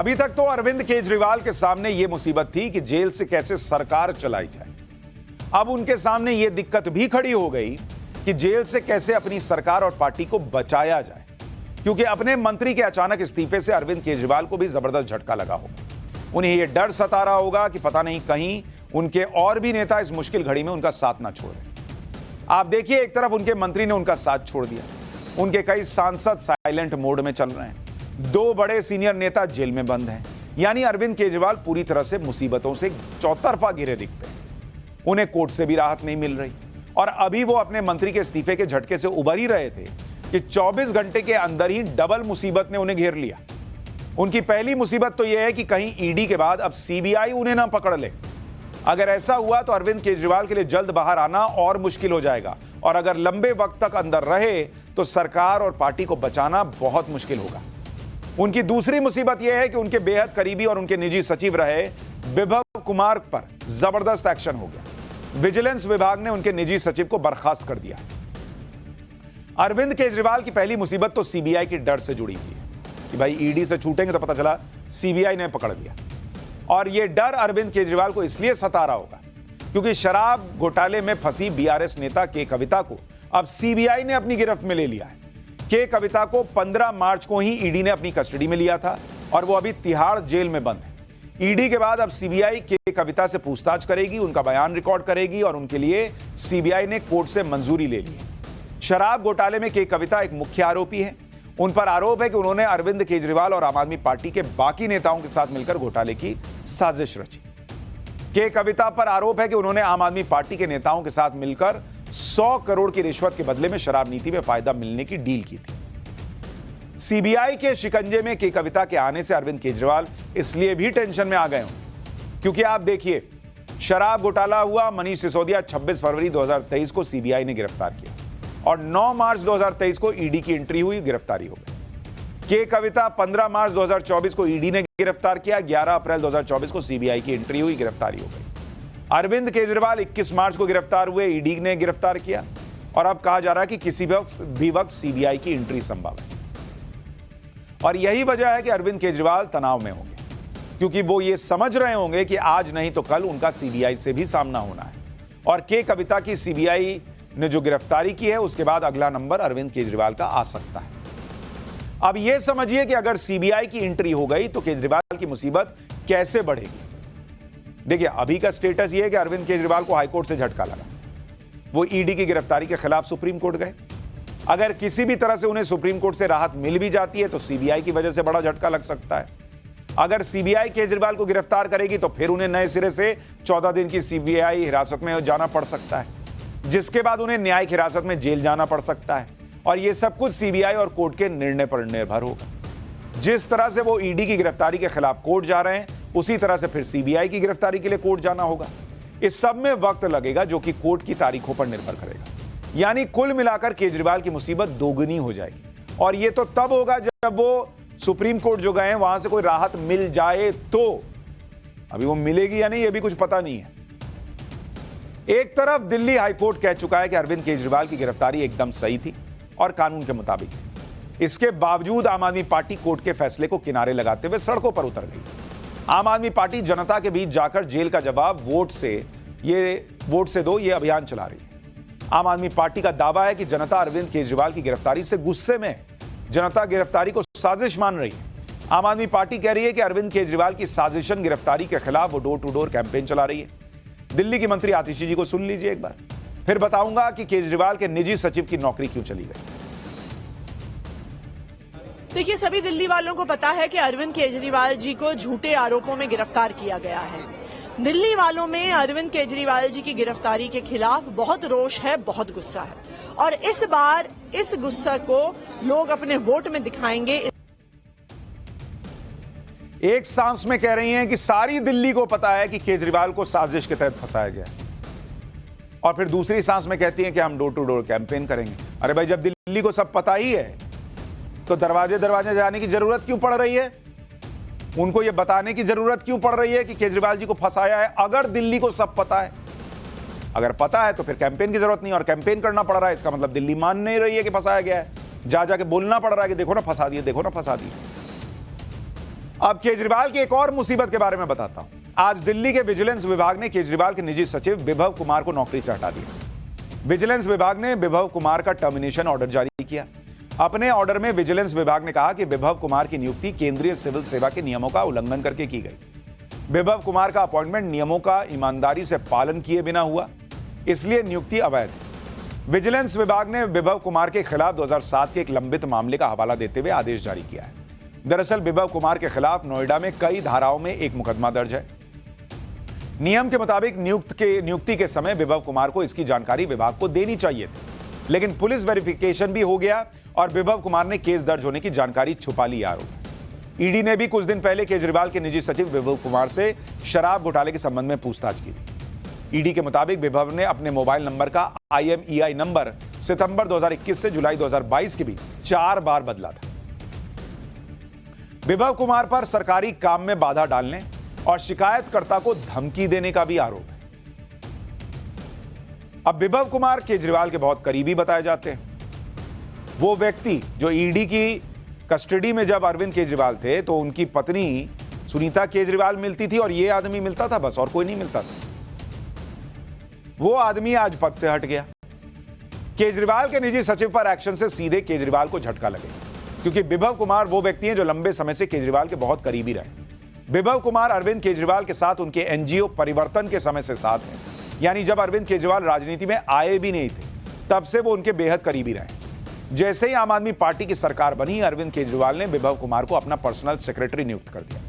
अभी तक तो अरविंद केजरीवाल के सामने यह मुसीबत थी कि जेल से कैसे सरकार चलाई जाए। अब उनके सामने यह दिक्कत भी खड़ी हो गई कि जेल से कैसे अपनी सरकार और पार्टी को बचाया जाए, क्योंकि अपने मंत्री के अचानक इस्तीफे से अरविंद केजरीवाल को भी जबरदस्त झटका लगा होगा। उन्हें यह डर सता रहा होगा कि पता नहीं कहीं उनके और भी नेता इस मुश्किल घड़ी में उनका साथ ना छोड़ दें। आप देखिए, एक तरफ उनके मंत्री ने उनका साथ छोड़ दिया, उनके कई सांसद साइलेंट मोड में चल रहे हैं, 2 बड़े सीनियर नेता जेल में बंद हैं। यानी अरविंद केजरीवाल पूरी तरह से मुसीबतों से चौतरफा घिरे दिखते हैं। उन्हें कोर्ट से भी राहत नहीं मिल रही और अभी वो अपने मंत्री के इस्तीफे के झटके से उबर ही रहे थे कि 24 घंटे के अंदर ही डबल मुसीबत ने उन्हें घेर लिया। उनकी पहली मुसीबत तो यह है कि कहीं ईडी के बाद अब सीबीआई उन्हें ना पकड़ ले। अगर ऐसा हुआ तो अरविंद केजरीवाल के लिए जल्द बाहर आना और मुश्किल हो जाएगा और अगर लंबे वक्त तक अंदर रहे तो सरकार और पार्टी को बचाना बहुत मुश्किल होगा। उनकी दूसरी मुसीबत यह है कि उनके बेहद करीबी और उनके निजी सचिव रहे विभव कुमार पर जबरदस्त एक्शन हो गया। विजिलेंस विभाग ने उनके निजी सचिव को बर्खास्त कर दिया। अरविंद केजरीवाल की पहली मुसीबत तो सीबीआई के डर से जुड़ी हुई है कि भाई ईडी से छूटेंगे तो पता चला सीबीआई ने पकड़ लिया। और यह डर अरविंद केजरीवाल को इसलिए सता रहा होगा क्योंकि शराब घोटाले में फंसी बीआरएस नेता के कविता को अब सीबीआई ने अपनी गिरफ्त में ले लिया है। के कविता को 15 मार्च को ही ईडी ने अपनी कस्टडी में लिया था और वो अभी तिहाड़ जेल में बंद है। ईडी के बाद अब सीबीआई के कविता से पूछताछ करेगी, उनका बयान रिकॉर्ड करेगी और उनके लिए सीबीआई ने कोर्ट से मंजूरी ले ली है। शराब घोटाले में के कविता एक मुख्य आरोपी है। उन पर आरोप है कि उन्होंने अरविंद केजरीवाल और आम आदमी पार्टी के बाकी नेताओं के साथ मिलकर घोटाले की साजिश रची। के कविता पर आरोप है कि उन्होंने आम आदमी पार्टी के नेताओं के साथ मिलकर 100 करोड़ की रिश्वत के बदले में शराब नीति में फायदा मिलने की डील की थी। सीबीआई के शिकंजे में के कविता के आने से अरविंद केजरीवाल इसलिए भी टेंशन में आ गए हों क्योंकि आप देखिए, शराब घोटाला हुआ, मनीष सिसोदिया 26 फरवरी 2023 को सीबीआई ने गिरफ्तार किया और 9 मार्च 2023 को ईडी की एंट्री हुई, गिरफ्तारी हो गई। के कविता 15 मार्च 2024 को ईडी ने गिरफ्तार किया, 11 अप्रैल 2024 को सीबीआई की एंट्री हुई, गिरफ्तारी हो गई। अरविंद केजरीवाल 21 मार्च को गिरफ्तार हुए, ईडी ने गिरफ्तार किया और अब कहा जा रहा है कि किसी भी वक्त सीबीआई की एंट्री संभव है। और यही वजह है कि अरविंद केजरीवाल तनाव में होंगे क्योंकि वो ये समझ रहे होंगे कि आज नहीं तो कल उनका सीबीआई से भी सामना होना है और के कविता की सीबीआई ने जो गिरफ्तारी की है उसके बाद अगला नंबर अरविंद केजरीवाल का आ सकता है। अब यह समझिए कि अगर सीबीआई की एंट्री हो गई तो केजरीवाल की मुसीबत कैसे बढ़ेगी। देखिए, अभी का स्टेटस यह है कि अरविंद केजरीवाल को हाईकोर्ट से झटका लगा। वो ईडी की गिरफ्तारी के खिलाफ सुप्रीम कोर्ट गए। अगर किसी भी तरह से उन्हें सुप्रीम कोर्ट से राहत मिल भी जाती है तो सीबीआई की वजह से बड़ा झटका लग सकता है। अगर सीबीआई केजरीवाल को गिरफ्तार करेगी तो फिर उन्हें नए सिरे से 14 दिन की सीबीआई हिरासत में जाना पड़ सकता है, जिसके बाद उन्हें न्यायिक हिरासत में जेल जाना पड़ सकता है और यह सब कुछ सीबीआई और कोर्ट के निर्णय पर निर्भर होगा। जिस तरह से वो ईडी की गिरफ्तारी के खिलाफ कोर्ट जा रहे हैं उसी तरह से फिर सीबीआई की गिरफ्तारी के लिए कोर्ट जाना होगा। इस सब में वक्त लगेगा जो कि कोर्ट की तारीखों पर निर्भर करेगा। यानी कुल मिलाकर केजरीवाल की मुसीबत दोगुनी हो जाएगी और यह तो तब होगा जब वो सुप्रीम कोर्ट जो गए हैं वहां से कोई राहत मिल जाए तो। अभी वो मिलेगी या नहीं यह भी कुछ पता नहीं है। एक तरफ दिल्ली हाईकोर्ट कह चुका है कि अरविंद केजरीवाल की गिरफ्तारी एकदम सही थी और कानून के मुताबिक। इसके बावजूद आम आदमी पार्टी कोर्ट के फैसले को किनारे लगाते हुए सड़कों पर उतर गई। आम आदमी पार्टी जनता के बीच जाकर जेल का जवाब वोट से दो ये अभियान चला रही है। आम आदमी पार्टी का दावा है कि जनता अरविंद केजरीवाल की गिरफ्तारी से गुस्से में है। जनता गिरफ्तारी को साजिश मान रही है। आम आदमी पार्टी कह रही है कि अरविंद केजरीवाल की साजिशन गिरफ्तारी के खिलाफ वो डोर टू डोर कैंपेन चला रही है। दिल्ली की मंत्री आतिशी जी को सुन लीजिए एक बार, फिर बताऊंगा कि केजरीवाल के निजी सचिव की नौकरी क्यों चली गई। देखिए, सभी दिल्ली वालों को पता है कि अरविंद केजरीवाल जी को झूठे आरोपों में गिरफ्तार किया गया है। दिल्ली वालों में अरविंद केजरीवाल जी की गिरफ्तारी के खिलाफ बहुत रोष है, बहुत गुस्सा है और इस बार इस गुस्सा को लोग अपने वोट में दिखाएंगे। एक सांस में कह रही हैं कि सारी दिल्ली को पता है कि केजरीवाल को साजिश के तहत फंसाया गया और फिर दूसरी सांस में कहती हैं कि हम डोर टू डोर कैंपेन करेंगे। अरे भाई, जब दिल्ली को सब पता ही है तो दरवाजे दरवाजे जाने की जरूरत क्यों पड़ रही है? उनको यह बताने की जरूरत क्यों पड़ रही है कि केजरीवाल जी को फंसाया है? अगर दिल्ली को सब पता है, अगर पता है तो फिर कैंपेन की जरूरत नहीं और कैंपेन करना पड़ रहा है, इसका मतलब दिल्ली मान नहीं रही है कि फंसाया गया है। जा जाके बोलना पड़ रहा है कि देखो ना फंसा दिए, देखो ना फंसा दिए। अब केजरीवाल की एक और मुसीबत के बारे में बताता हूं। आज दिल्ली के विजिलेंस विभाग ने केजरीवाल के निजी सचिव विभव कुमार को नौकरी से हटा दिया। विजिलेंस विभाग ने विभव कुमार का टर्मिनेशन ऑर्डर जारी किया। अपने ऑर्डर में विजिलेंस विभाग ने कहा कि विभव कुमार की नियुक्ति केंद्रीय सिविल सेवा के नियमों का उल्लंघन करके की गई। विभव कुमार का अपॉइंटमेंट नियमों का ईमानदारी से पालन किए बिना हुआ, इसलिए नियुक्ति अवैध है। विजिलेंस विभाग ने विभव कुमार के खिलाफ 2007 के एक लंबित मामले का हवाला देते हुए आदेश जारी किया है। दरअसल विभव कुमार के खिलाफ नोएडा में कई धाराओं में एक मुकदमा दर्ज है। नियम के मुताबिक नियुक्ति के समय विभव कुमार को इसकी जानकारी विभाग को देनी चाहिए थी, लेकिन पुलिस वेरिफिकेशन भी हो गया और विभव कुमार ने केस दर्ज होने की जानकारी छुपा ली। आरोप ईडी ने भी कुछ दिन पहले केजरीवाल के निजी सचिव विभव कुमार से शराब घोटाले के संबंध में पूछताछ की थी। ईडी के मुताबिक विभव ने अपने मोबाइल नंबर का IMEI नंबर सितंबर 2021 से जुलाई 2022 के बीच 4 बार बदला था। विभव कुमार पर सरकारी काम में बाधा डालने और शिकायतकर्ता को धमकी देने का भी आरोप है। अब विभव कुमार केजरीवाल के बहुत करीबी बताए जाते हैं। वो व्यक्ति जो ईडी की कस्टडी में जब अरविंद केजरीवाल थे तो उनकी पत्नी सुनीता केजरीवाल मिलती थी और ये आदमी मिलता था, बस और कोई नहीं मिलता था। वो आदमी आज पद से हट गया। केजरीवाल के निजी सचिव पर एक्शन से सीधे केजरीवाल को झटका लगेगा, क्योंकि विभव कुमार वो व्यक्ति हैं जो लंबे समय से केजरीवाल के बहुत करीबी रहे। विभव कुमार अरविंद केजरीवाल के साथ उनके NGO परिवर्तन के समय से साथ हैं, यानी जब अरविंद केजरीवाल राजनीति में आए भी नहीं थे तब से वो उनके बेहद करीबी रहे। जैसे ही आम आदमी पार्टी की सरकार बनी, अरविंद केजरीवाल ने विभव कुमार को अपना पर्सनल सेक्रेटरी नियुक्त कर दिया।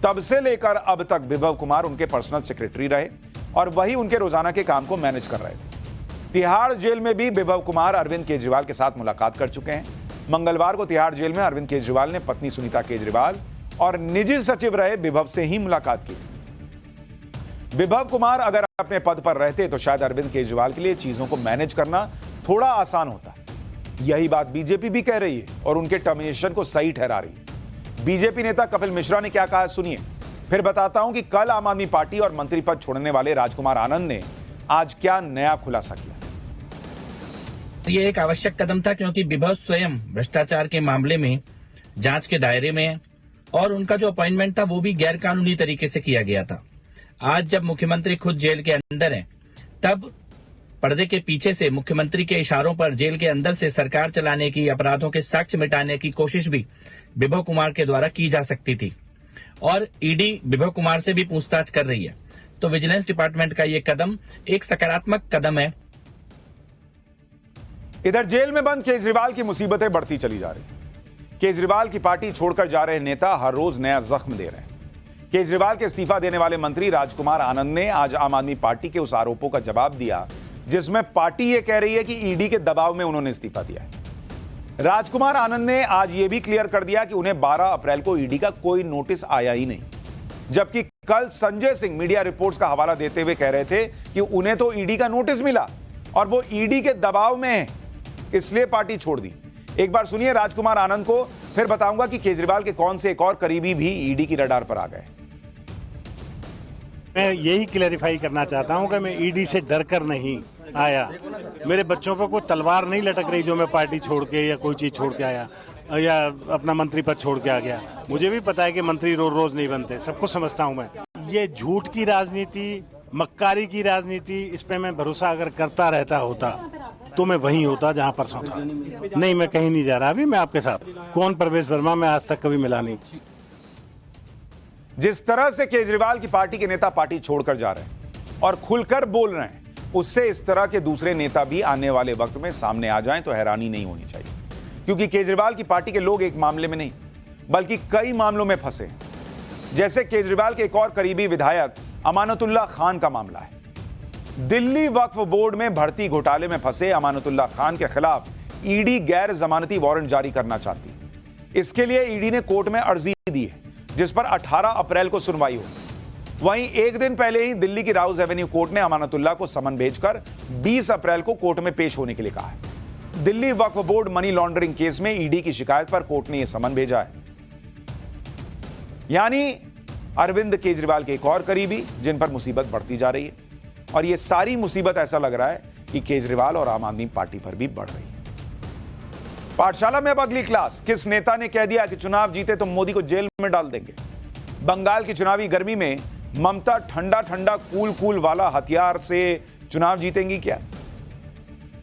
तब से लेकर अब तक विभव कुमार उनके पर्सनल सेक्रेटरी रहे और वही उनके रोजाना के काम को मैनेज कर रहे थे। तिहाड़ जेल में भी विभव कुमार अरविंद केजरीवाल के साथ मुलाकात कर चुके हैं। मंगलवार को तिहाड़ जेल में अरविंद केजरीवाल ने पत्नी सुनीता केजरीवाल और निजी सचिव रहे विभव से ही मुलाकात की। विभव कुमार अगर अपने पद पर रहते तो शायद अरविंद केजरीवाल के लिए चीजों को मैनेज करना थोड़ा आसान होता। यही बात बीजेपी भी कह रही है और उनके टर्मिनेशन को सही ठहरा रही है। बीजेपी नेता कपिल मिश्रा ने क्या कहा, सुनिए, फिर बताता हूं कि कल आम आदमी पार्टी और मंत्री पद छोड़ने वाले राजकुमार आनंद ने आज क्या नया खुलासा किया। ये एक आवश्यक कदम था, क्योंकि विभव स्वयं भ्रष्टाचार के मामले में जांच के दायरे में है और उनका जो अपॉइंटमेंट था वो भी गैर कानूनी तरीके से किया गया था। आज जब मुख्यमंत्री खुद जेल के अंदर हैं, तब पर्दे के पीछे से मुख्यमंत्री के इशारों पर जेल के अंदर से सरकार चलाने की, अपराधों के साक्ष्य मिटाने की कोशिश भी विभव कुमार के द्वारा की जा सकती थी और ईडी विभव कुमार से भी पूछताछ कर रही है। तो विजिलेंस डिपार्टमेंट का ये कदम एक सकारात्मक कदम है। इधर जेल में बंद केजरीवाल की मुसीबतें बढ़ती चली जा रही। केजरीवाल की पार्टी छोड़कर जा रहे नेता हर रोज नया जख्म दे रहे हैं। केजरीवाल के इस्तीफा देने वाले मंत्री राजकुमार आनंद ने आज आम आदमी पार्टी के उस आरोपों का जवाब दिया जिसमें पार्टी यह कह रही है कि ईडी के दबाव में उन्होंने इस्तीफा दिया है। राजकुमार आनंद ने आज यह भी क्लियर कर दिया कि उन्हें 12 अप्रैल को ईडी का कोई नोटिस आया ही नहीं, जबकि कल संजय सिंह मीडिया रिपोर्ट्स का हवाला देते हुए कह रहे थे कि उन्हें तो ईडी का नोटिस मिला और वो ईडी के दबाव में है, इसलिए पार्टी छोड़ दी। एक बार सुनिए राजकुमार आनंद को, फिर बताऊंगा कि केजरीवाल के कौन से एक और करीबी भी ईडी की रडार पर आ गए। मैं यही क्लैरिफाई करना चाहता हूं कि मैं ईडी से डरकर नहीं आया। मेरे बच्चों पर कोई तलवार नहीं लटक रही जो मैं पार्टी छोड़ के या कोई चीज छोड़ के आया या अपना मंत्री पद छोड़ के आ गया। मुझे भी पता है कि मंत्री रोज रोज नहीं बनते, सबको समझता हूं मैं। ये झूठ की राजनीति, मक्कारी की राजनीति, इस पे मैं भरोसा अगर करता रहता होता तो मैं वहीं होता जहां परसों था। नहीं, मैं कहीं नहीं जा रहा। अभी मैं आपके साथ कौन परवेश वर्मा, मैं आज तक कभी मिला नहीं। जिस तरह से केजरीवाल की पार्टी के नेता पार्टी छोड़कर जा रहे हैं और खुलकर बोल रहे हैं, उससे इस तरह के दूसरे नेता भी आने वाले वक्त में सामने आ जाएं तो हैरानी नहीं होनी चाहिए, क्योंकि केजरीवाल की पार्टी के लोग एक मामले में नहीं बल्कि कई मामलों में फंसे हैं। जैसे केजरीवाल के एक और करीबी विधायक अमानतुल्लाह खान का मामला है। दिल्ली वक्फ बोर्ड में भर्ती घोटाले में फंसे अमानतुल्लाह खान के खिलाफ ईडी गैर जमानती वारंट जारी करना चाहती है। इसके लिए ईडी ने कोर्ट में अर्जी दी है, जिस पर 18 अप्रैल को सुनवाई होगी। वहीं एक दिन पहले ही दिल्ली की राउज एवेन्यू कोर्ट ने अमानतुल्लाह को समन भेजकर 20 अप्रैल को कोर्ट में पेश होने के लिए कहा है। Delhi Waqf board money laundering case में ईडी की शिकायत पर कोर्ट ने यह समन भेजा है। यानी अरविंद केजरीवाल के एक और करीबी जिन पर मुसीबत बढ़ती जा रही है, और यह सारी मुसीबत ऐसा लग रहा है कि केजरीवाल और आम आदमी पार्टी पर भी बढ़ रही है। पाठशाला में अब अगली क्लास, किस नेता ने कह दिया कि चुनाव जीते तो मोदी को जेल में डाल देंगे। बंगाल की चुनावी गर्मी में ममता ठंडा ठंडा कूल कूल वाला हथियार से चुनाव जीतेंगी क्या?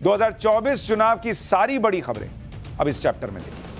2024 चुनाव की सारी बड़ी खबरें अब इस चैप्टर में देखिए।